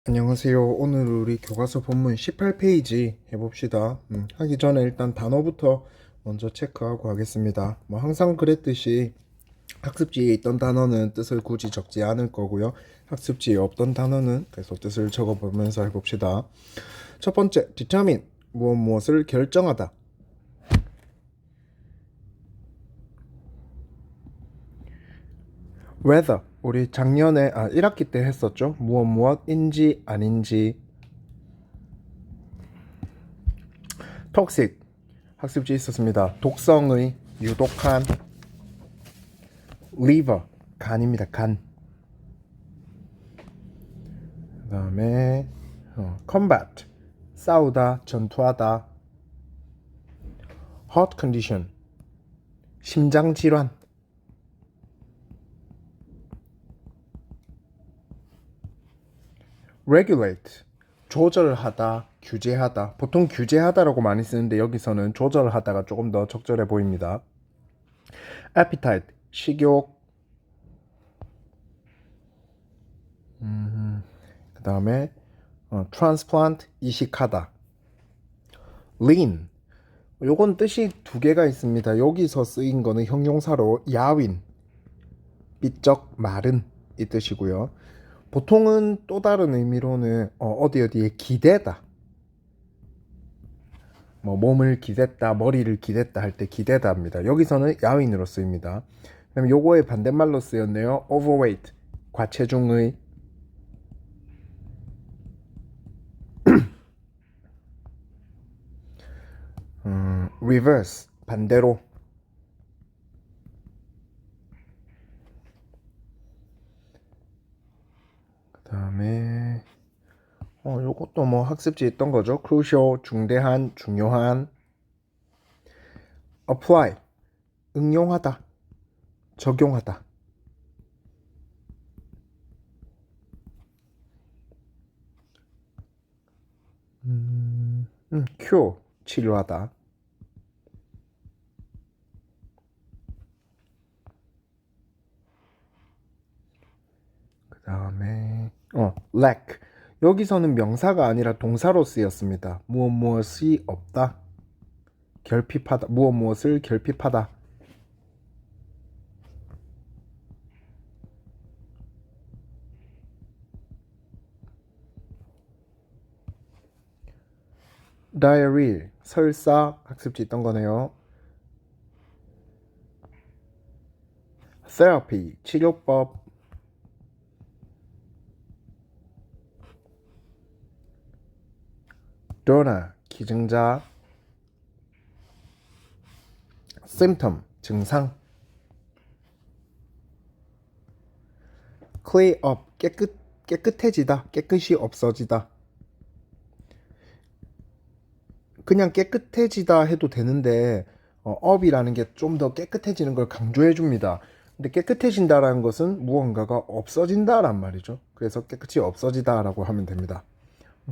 안녕하세요. 오늘 우리 교과서 본문 18페이지 해봅시다. 하기 전에 일단 단어부터 먼저 체크하고 하겠습니다. 뭐 항상 그랬듯이 학습지에 있던 단어는 뜻을 굳이 적지 않을 거고요. 학습지에 없던 단어는 계속 뜻을 적어보면서 해봅시다. 첫 번째, determine, 무엇을 결정하다. whether, 우리 작년에 1학기 때 했었죠. 무엇인지 아닌지. toxic, 학습지 있었습니다. 독성의, 유독한. liver, 간입니다. 간. 그 다음에 combat, 싸우다, 전투하다. heart condition, 심장질환. regulate, 조절하다, 규제하다. 보통 규제하다라고 많이 쓰는데 여기서는 조절하다가 조금 더 적절해 보입니다. appetite, 식욕. 그 다음에 transplant, 이식하다. lean, 요건 뜻이 두 개가 있습니다. 여기서 쓰인 거는 형용사로 야윈, 삐쩍 마른 이 뜻이고요. 보통은 또 다른 의미로는 어디에 기대다, 뭐 몸을 기댔다, 머리를 기댔다 할 때 기대다입니다. 여기서는 야윈으로 쓰입니다. 그다음에 요거의 반대말로 쓰였네요. overweight, 과체중의. reverse, 반대로. 그 다음에 요것도 뭐 학습지에 있던 거죠. crucial, 중대한, 중요한. apply, 응용하다, 적용하다. cure, 치료하다. 그 다음에 lack, 여기서는 명사가 아니라 동사로 쓰였습니다. 무엇이 없다, 결핍하다, 무엇을 결핍하다. diarrhea, 설사, 학습지 있던 거네요. therapy, 치료법. donor, 기증자. symptom, 증상. clear up, 깨끗해지다, 깨끗이 없어지다. 그냥 깨끗해지다 해도 되는데 up이라는 게 좀 더 깨끗해지는 걸 강조해 줍니다. 근데 깨끗해진다라는 것은 무언가가 없어진다란 말이죠. 그래서 깨끗이 없어지다라고 하면 됩니다.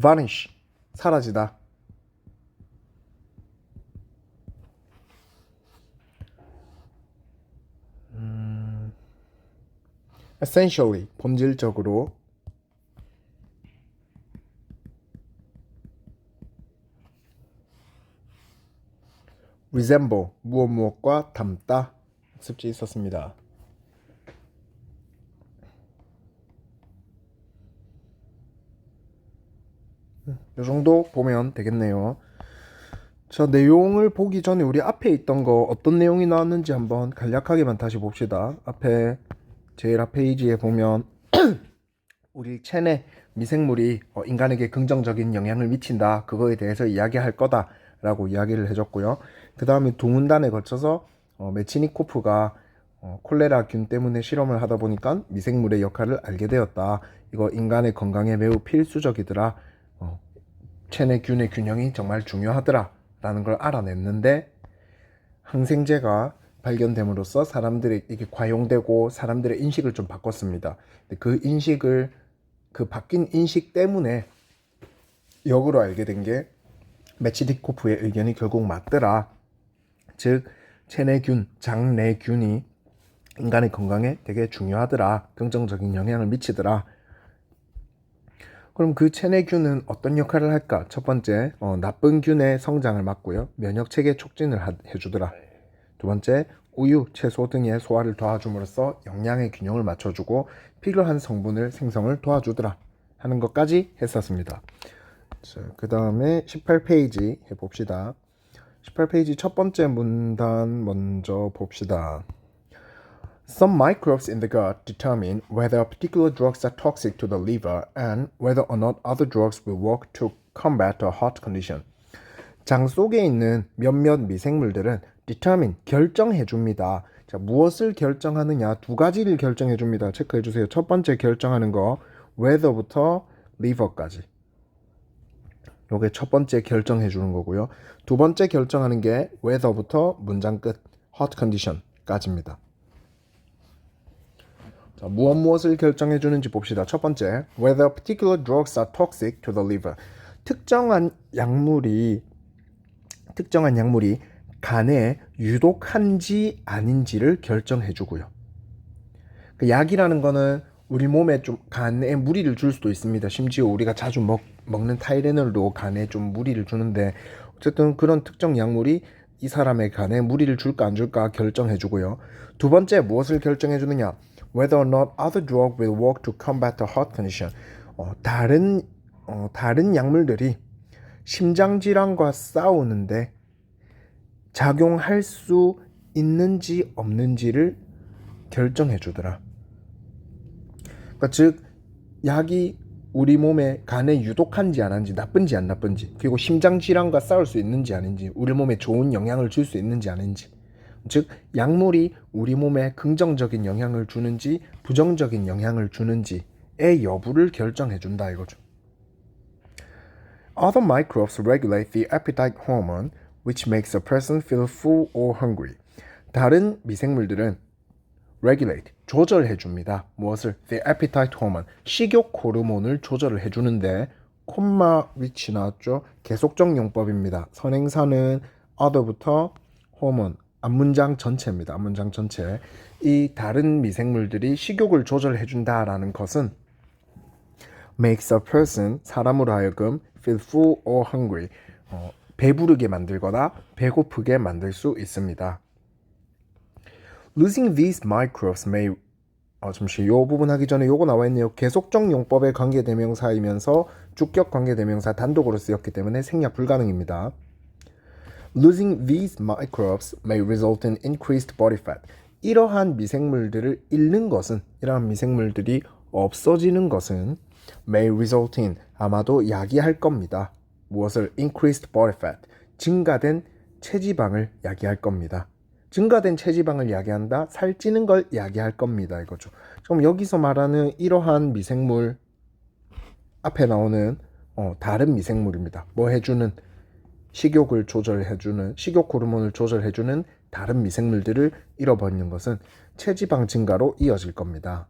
vanish, 사라지다. essentially, 본질적으로. resemble, 무엇과 닮다. 학습지 있었습니다. 이 정도 보면 되겠네요. 자, 내용을 보기 전에 우리 앞에 있던 거 어떤 내용이 나왔는지 한번 간략하게만 다시 봅시다. 제일 앞 페이지에 보면 우리 체내 미생물이 인간에게 긍정적인 영향을 미친다, 그거에 대해서 이야기할 거다라고 이야기를 해줬고요. 그 다음에 두 문단에 걸쳐서 메치니코프가 콜레라균 때문에 실험을 하다 보니까 미생물의 역할을 알게 되었다. 이거 인간의 건강에 매우 필수적이더라. 체내균의 균형이 정말 중요하더라 라는 걸 알아냈는데, 항생제가 발견됨으로써 사람들에게 과용되고 사람들의 인식을 좀 바꿨습니다. 그 바뀐 인식 때문에 역으로 알게 된 게 메치니코프의 의견이 결국 맞더라. 즉 체내균, 장내균이 인간의 건강에 되게 중요하더라, 긍정적인 영향을 미치더라. 그럼 그 체내균은 어떤 역할을 할까? 첫 번째, 나쁜 균의 성장을 막고요. 면역체계 촉진을 해주더라. 두 번째, 우유, 채소 등의 소화를 도와줌으로써 영양의 균형을 맞춰주고 필요한 성분을 생성을 도와주더라 하는 것까지 했었습니다. 그 다음에 18페이지 해봅시다. 18페이지 첫 번째 문단 먼저 봅시다. Some microbes in the gut determine whether particular drugs are toxic to the liver and whether or not other drugs will work to combat a heart condition. 장 속에 있는 몇몇 미생물들은 determine, 결정해 줍니다. 자, 무엇을 결정하느냐? 두 가지를 결정해 줍니다. 체크해 주세요. 첫 번째 결정하는 거 whether부터 liver까지. 요게 첫 번째 결정해 주는 거고요. 두 번째 결정하는 게 whether부터 문장 끝 heart condition까지입니다. 자, 무엇을 결정해 주는지 봅시다. 첫 번째, whether particular drugs are toxic to the liver. 특정한 약물이 간에 유독한지 아닌지를 결정해 주고요. 그 약이라는 거는 우리 몸에 좀 간에 무리를 줄 수도 있습니다. 심지어 우리가 자주 먹는 타이레놀도 간에 좀 무리를 주는데 어쨌든 그런 특정 약물이 이 사람의 간에 무리를 줄까 안 줄까 결정해 주고요. 두 번째, 무엇을 결정해 주느냐? Whether or not other drug will work to combat the heart condition. 다른 약물들이 심장 질환과 싸우는데 작용할 수 있는지 없는지를 결정해 주더라. 그러니까 즉 약이 우리 몸에 간에 유독한지 안 한지, 나쁜지 안 나쁜지, 그리고 심장 질환과 싸울 수 있는지 아닌지, 우리 몸에 좋은 영향을 줄 수 있는지 아닌지, 즉 약물이 우리 몸에 긍정적인 영향을 주는지 부정적인 영향을 주는지의 여부를 결정해 준다 이거죠. Other microbes regulate the appetite hormone, which makes a person feel full or hungry. 다른 미생물들은 regulate, 조절해 줍니다. 무엇을? The appetite hormone, 식욕 호르몬을 조절을 해주는데 콤마 위치 나왔죠? 계속적 용법입니다. 선행사는 other부터 hormone, 앞문장 전체입니다. 앞문장 전체. 이 다른 미생물들이 식욕을 조절해 준다라는 것은 makes a person, 사람으로 하여금 feel full or hungry, 배부르게 만들거나 배고프게 만들 수 있습니다. Losing these microbes may 잠시 요 부분 하기 전에 요거 나와 있네요. 계속적 용법의 관계대명사이면서 주격 관계대명사 단독으로 쓰였기 때문에 생략 불가능입니다. Losing these microbes may result in increased body fat. 이러한 미생물들을 잃는 것은, 이러한 미생물들이 없어지는 것은 may result in, 아마도 야기할 겁니다. 무엇을? increased body fat, 증가된 체지방을 야기할 겁니다. 증가된 체지방을 야기한다, 살찌는 걸 야기할 겁니다 이거죠. 그럼 여기서 말하는 이러한 미생물, 앞에 나오는 다른 미생물입니다. 뭐 해주는? 식욕을 조절해주는, 식욕 호르몬을 조절해주는 다른 미생물들을 잃어버리는 것은 체지방 증가로 이어질 겁니다.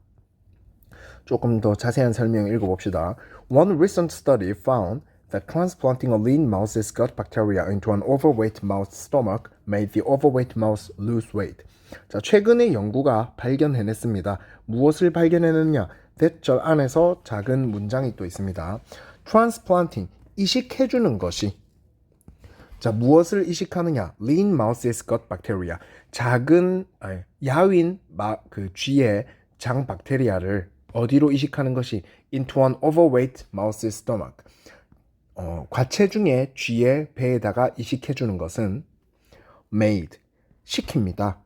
조금 더 자세한 설명 읽어봅시다. One recent study found that transplanting a lean mouse's gut bacteria into an overweight mouse stomach made the overweight mouse lose weight. 자, 최근에 연구가 발견해냈습니다. 무엇을 발견해냈느냐? 대절 안에서 작은 문장이 또 있습니다. transplanting, 이식해주는 것이, 자, 무엇을 이식하느냐? lean mouse's gut bacteria, 작은 야윈 그 쥐의 장 박테리아를 어디로 이식하는 것이 into an overweight mouse's stomach, 과체중의 쥐의 배에다가 이식해주는 것은 made, 시킵니다.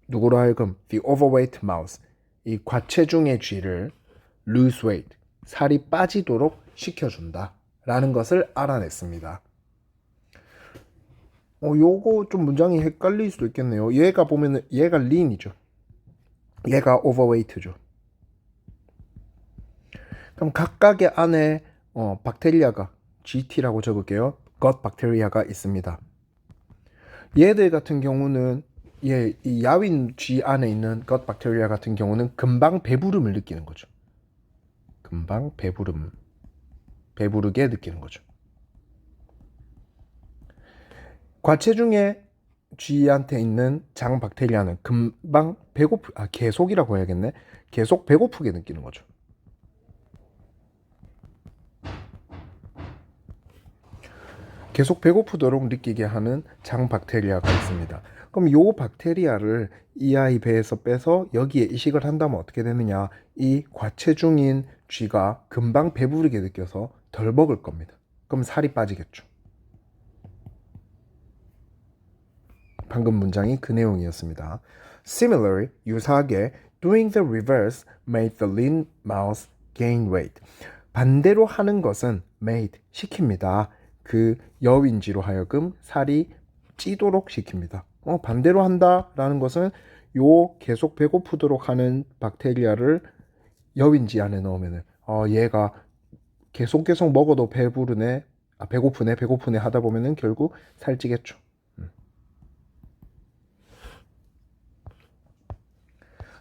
누구로 하여금? the overweight mouse, 이 과체중의 쥐를 lose weight, 살이 빠지도록 시켜준다 라는 것을 알아냈습니다. 요거 좀 문장이 헷갈릴 수도 있겠네요. 얘가 보면은 얘가 lean이죠. 얘가 overweight죠. 그럼 각각의 안에 박테리아가 GT라고 적을게요. gut 박테리아가 있습니다. 얘들 같은 경우는 이 야윈 쥐 안에 있는 gut 박테리아 같은 경우는 금방 배부름을 느끼는 거죠. 금방 배부르게 느끼는 거죠. 과체중의 쥐한테 있는 장 박테리아는 금방 계속이라고 해야겠네. 계속 배고프게 느끼는 거죠. 계속 배고프도록 느끼게 하는 장 박테리아가 있습니다. 그럼 요 박테리아를 이 아이 배에서 빼서 여기에 이식을 한다면 어떻게 되느냐? 이 과체중인 쥐가 금방 배부르게 느껴서 덜 먹을 겁니다. 그럼 살이 빠지겠죠. 방금 문장이 그 내용이었습니다. Similarly, 유사하게 doing the reverse made the lean mouse gain weight. 반대로 하는 것은 made, 시킵니다. 그 여윈지로 하여금 살이 찌도록 시킵니다. 반대로 한다라는 것은 요 계속 배고프도록 하는 박테리아를 여윈지 안에 넣으면은 얘가 계속 먹어도 배부르네, 배고프네 하다 보면은 결국 살찌겠죠.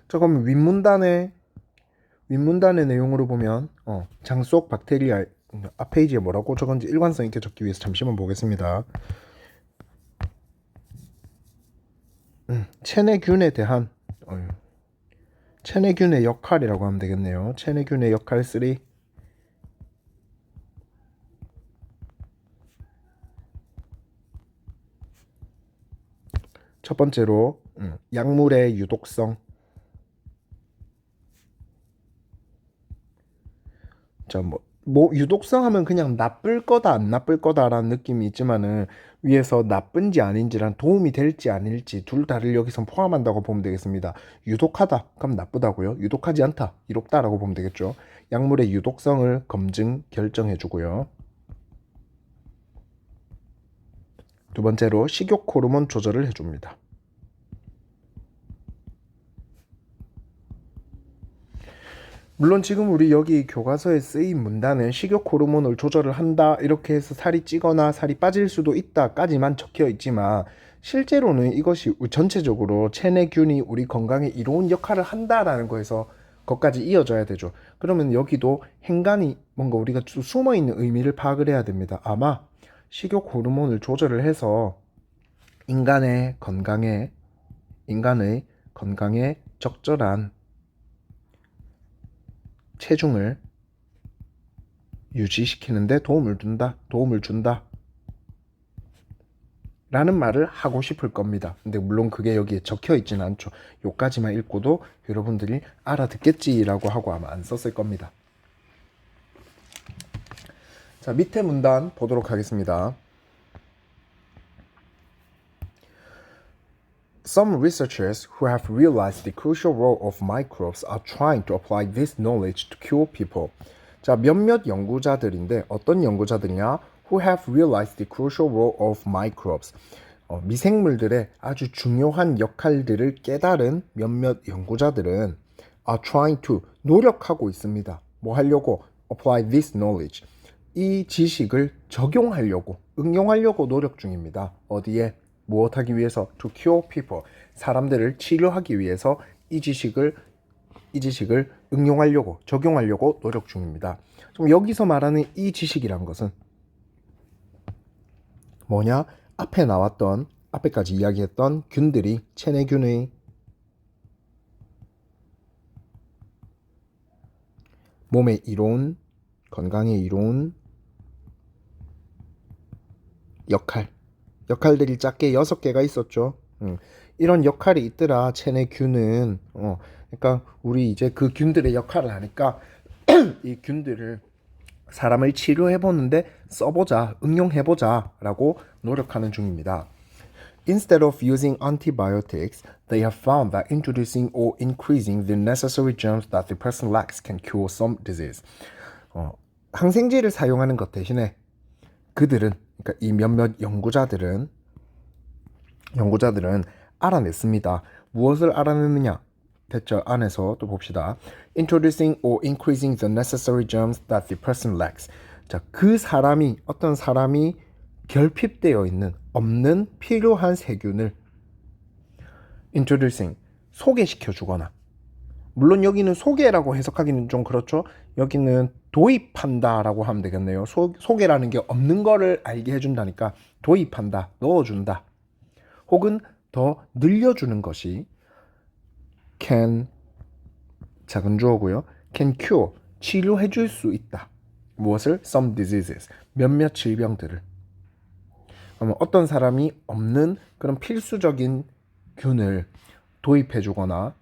자, 그럼 윗문단의 내용으로 보면 장 속 박테리아 앞 페이지에 뭐라고 적은지 일관성 있게 적기 위해서 잠시만 보겠습니다. 체내균에 대한 체내균의 역할이라고 하면 되겠네요. 체내균의 역할 3. 첫 번째로 약물의 유독성. 자, 뭐 유독성 하면 그냥 나쁠 거다 안 나쁠 거다라는 느낌이 있지만은 위에서 나쁜지 아닌지랑 도움이 될지 아닐지 둘 다를 여기서 포함한다고 보면 되겠습니다. 유독하다 그럼 나쁘다고요. 유독하지 않다 이롭다라고 보면 되겠죠. 약물의 유독성을 검증 결정해 주고요. 두 번째로 식욕 호르몬 조절을 해줍니다. 물론 지금 우리 여기 교과서에 쓰인 문단은 식욕 호르몬을 조절을 한다 이렇게 해서 살이 찌거나 살이 빠질 수도 있다까지만 적혀 있지만 실제로는 이것이 전체적으로 체내균이 우리 건강에 이로운 역할을 한다라는 거에서 거기까지 이어져야 되죠. 그러면 여기도 행간이 뭔가 우리가 숨어있는 의미를 파악을 해야 됩니다. 아마 식욕 호르몬을 조절을 해서 인간의 건강에 적절한 체중을 유지시키는데 도움을 준다 라는 말을 하고 싶을 겁니다. 근데 물론 그게 여기에 적혀 있지는 않죠. 요까지만 읽고도 여러분들이 알아듣겠지라고 하고 아마 안 썼을 겁니다. 자, 밑에 문단 보도록 하겠습니다. Some researchers who have realized the crucial role of microbes are trying to apply this knowledge to cure people. 자, 몇몇 연구자들인데 어떤 연구자들이냐? Who have realized the crucial role of microbes. 미생물들의 아주 중요한 역할들을 깨달은 몇몇 연구자들은 are trying to 노력하고 있습니다. 뭐 하려고? Apply this knowledge. 이 지식을 적용하려고, 응용하려고 노력 중입니다. 어디에? 무엇하기 위해서? To cure people. 사람들을 치료하기 위해서 이 지식을 응용하려고, 적용하려고 노력 중입니다. 좀 여기서 말하는 이 지식이란 것은 뭐냐? 앞에까지 이야기했던 균들이 체내균의 몸에 이로운, 건강에 이로운 역할들이 작게 6개가 있었죠. 이런 역할이 있더라. 체내균은 그러니까 우리 이제 그 균들의 역할을 하니까 이 균들을 사람을 치료해보는데 써보자, 응용해보자라고 노력하는 중입니다. Instead of using antibiotics, they have found that introducing or increasing the necessary germs that the person lacks can cure some disease. 항생제를 사용하는 것 대신에 그들은, 그러니까 이 몇몇 연구자들은 알아냈습니다. 무엇을 알아냈느냐? 대처 안에서 또 봅시다. Introducing or increasing the necessary germs that the person lacks. 자, 어떤 사람이 결핍되어 있는, 없는 필요한 세균을 introducing, 소개시켜 주거나, 물론 여기는 소개라고 해석하기는 좀 그렇죠. 여기는 도입한다라고 하면 되겠네요. 소개라는 게 없는 거를 알게 해준다니까 도입한다, 넣어준다. 혹은 더 늘려주는 것이 can, 작은 주어고요. can cure, 치료해 줄 수 있다. 무엇을? some diseases, 몇몇 질병들을. 그러면 어떤 사람이 없는 그런 필수적인 균을 도입해주거나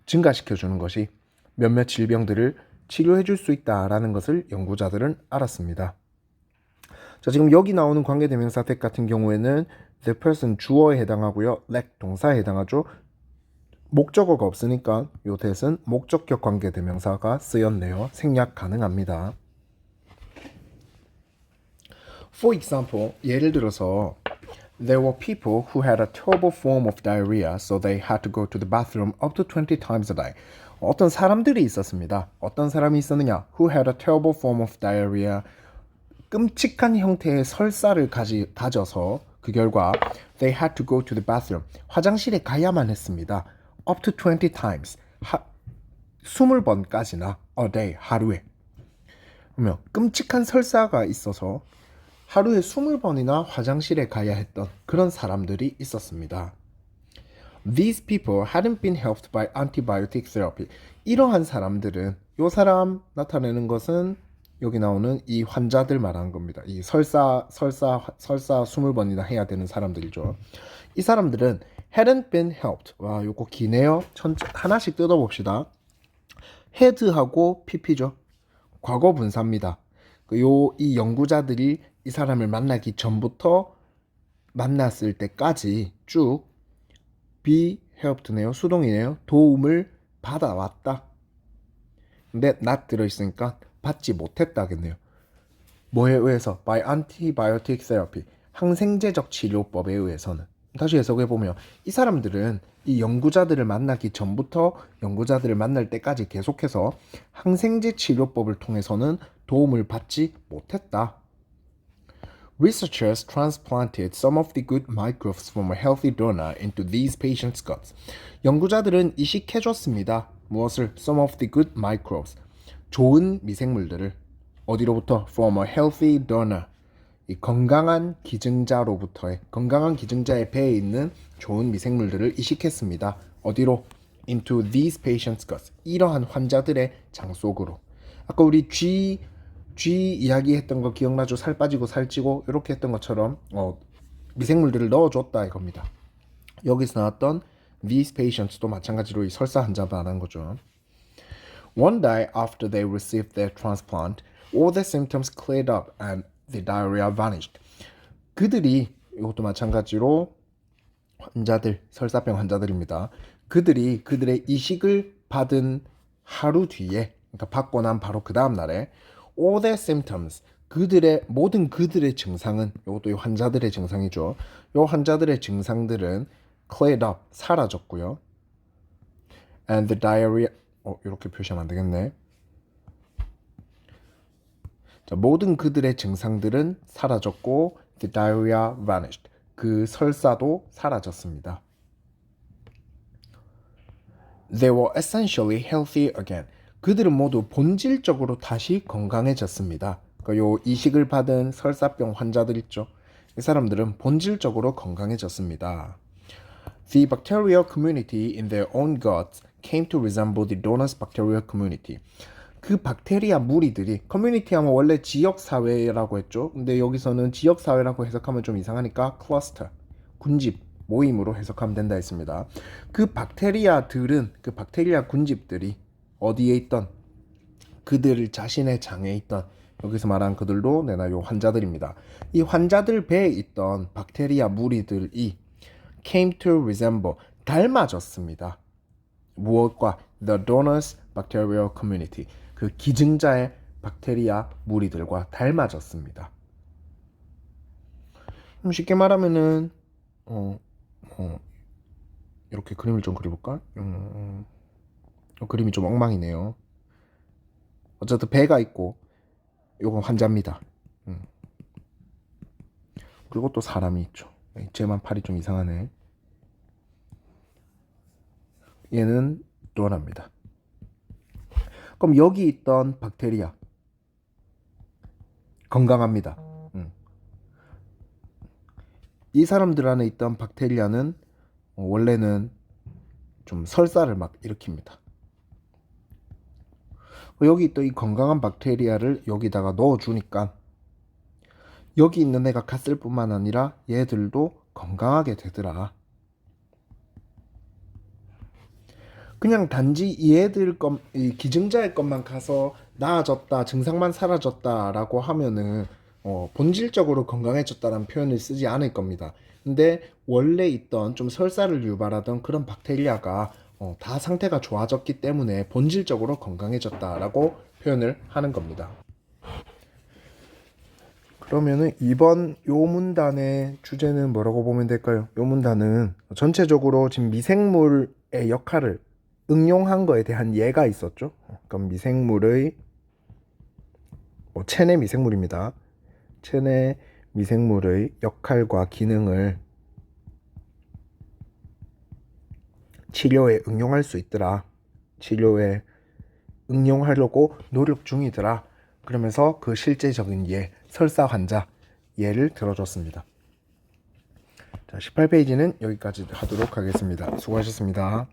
증가시켜주는 것이 몇몇 질병들을 치료해줄 수 있다라는 것을 연구자들은 알았습니다. 자, 지금 여기 나오는 관계대명사 that 같은 경우에는 the person 주어에 해당하고요. lack 동사에 해당하죠. 목적어가 없으니까 요 that은 목적격 관계대명사가 쓰였네요. 생략 가능합니다. For example, 예를 들어서 There were people who had a terrible form of diarrhea, so they had to go to the bathroom up to 20 times a day. 어떤 사람들이 있었습니다. 어떤 사람이 있었느냐? Who had a terrible form of diarrhea. 끔찍한 형태의 설사를 가져서 그 결과 they had to go to the bathroom. 화장실에 가야만 했습니다. up to 20 times. 20번까지나 a day, 하루에. 그러면 끔찍한 설사가 있어서 하루에 20번이나 화장실에 가야 했던 그런 사람들이 있었습니다. These people hadn't been helped by antibiotic therapy. 이러한 사람들은 이 사람 나타내는 것은 여기 나오는 이 환자들 말하는 겁니다. 이 설사 20번이나 해야 되는 사람들이죠. 이 사람들은 hadn't been helped. 와, 요거 기네요. 하나씩 뜯어봅시다. had하고 pp죠. 과거 분사입니다. 이 연구자들이 이 사람을 만나기 전부터 만났을 때까지 쭉 be helped네요. 수동이네요. 도움을 받아왔다. 근데 not 들어있으니까 받지 못했다겠네요. 뭐에 의해서? by antibiotic therapy. 항생제적 치료법에 의해서는. 다시 해석해보면 이 사람들은 이 연구자들을 만나기 전부터 연구자들을 만날 때까지 계속해서 항생제 치료법을 통해서는 도움을 받지 못했다. Researchers transplanted some of the good microbes from a healthy donor into these patients' guts. 연구자들은 이식해줬습니다. 무엇을? Some of the good microbes. 좋은 미생물들을 어디로부터? From a healthy donor. 이 건강한 기증자로부터의 건강한 기증자의 배에 있는 좋은 미생물들을 이식했습니다. 어디로? Into these patients' guts. 이러한 환자들의 장 속으로. 아까 우리 G 이야기했던 거 기억나죠? 살 빠지고 살찌고 이렇게 했던 것처럼 미생물들을 넣어줬다 이겁니다. 여기서 나왔던 these patients도 마찬가지로 이 설사 환자 말하는 거죠. One day after they received their transplant, all the symptoms cleared up and the diarrhea vanished. 그들이 이것도 마찬가지로 환자들, 설사병 환자들입니다. 그들이 그들의 이식을 받은 하루 뒤에, 그러니까 받고 난 바로 그 다음 날에 all their symptoms, 모든 그들의 증상은, 이것도 이 환자들의 증상이죠. 이 환자들의 증상들은 cleared up, 사라졌고요. And the diarrhea, 이렇게 표시하면 안 되겠네. 자, 모든 그들의 증상들은 사라졌고 the diarrhea vanished. 그 설사도 사라졌습니다. They were essentially healthy again. 그들은 모두 본질적으로 다시 건강해졌습니다. 그러니까 요 이식을 받은 설사병 환자들 있죠. 이 사람들은 본질적으로 건강해졌습니다. The bacterial community in their own guts came to resemble the donor's bacterial community. 그 박테리아 무리들이, 커뮤니티 하면 원래 지역사회라고 했죠. 근데 여기서는 지역사회라고 해석하면 좀 이상하니까 클러스터, 군집, 모임으로 해석하면 된다 했습니다. 그 박테리아 군집들이 어디에 있던, 그들 자신의 장에 있던, 여기서 말한 그들도 내나 요 환자들입니다. 이 환자들 배에 있던 박테리아 무리들이 came to resemble, 닮아졌습니다. 무엇과? The donor's bacterial community. 그 기증자의 박테리아 무리들과 닮아졌습니다. 쉽게 말하면은 이렇게 그림을 좀 그려볼까? 그림이 좀 엉망이네요. 어쨌든 배가 있고 요건 환자입니다. 그리고 또 사람이 있죠. 쟤만 팔이 좀 이상하네. 얘는 도너입니다. 그럼 여기 있던 박테리아 건강합니다. 이 사람들 안에 있던 박테리아는 원래는 좀 설사를 막 일으킵니다. 여기 또 이 건강한 박테리아를 여기다가 넣어주니까 여기 있는 애가 갔을 뿐만 아니라 얘들도 건강하게 되더라. 그냥 단지 이 기증자의 것만 가서 나아졌다, 증상만 사라졌다라고 하면은 본질적으로 건강해졌다는 표현을 쓰지 않을 겁니다. 근데 원래 있던 좀 설사를 유발하던 그런 박테리아가 다 상태가 좋아졌기 때문에 본질적으로 건강해졌다라고 표현을 하는 겁니다. 그러면은 이번 요 문단의 주제는 뭐라고 보면 될까요? 요 문단은 전체적으로 지금 미생물의 역할을 응용한 거에 대한 예가 있었죠. 그럼 미생물의 체내 미생물입니다. 체내 미생물의 역할과 기능을 치료에 응용할 수 있더라. 치료에 응용하려고 노력 중이더라. 그러면서 그 실제적인 예, 설사 환자 예를 들어줬습니다. 자, 18페이지는 여기까지 하도록 하겠습니다. 수고하셨습니다.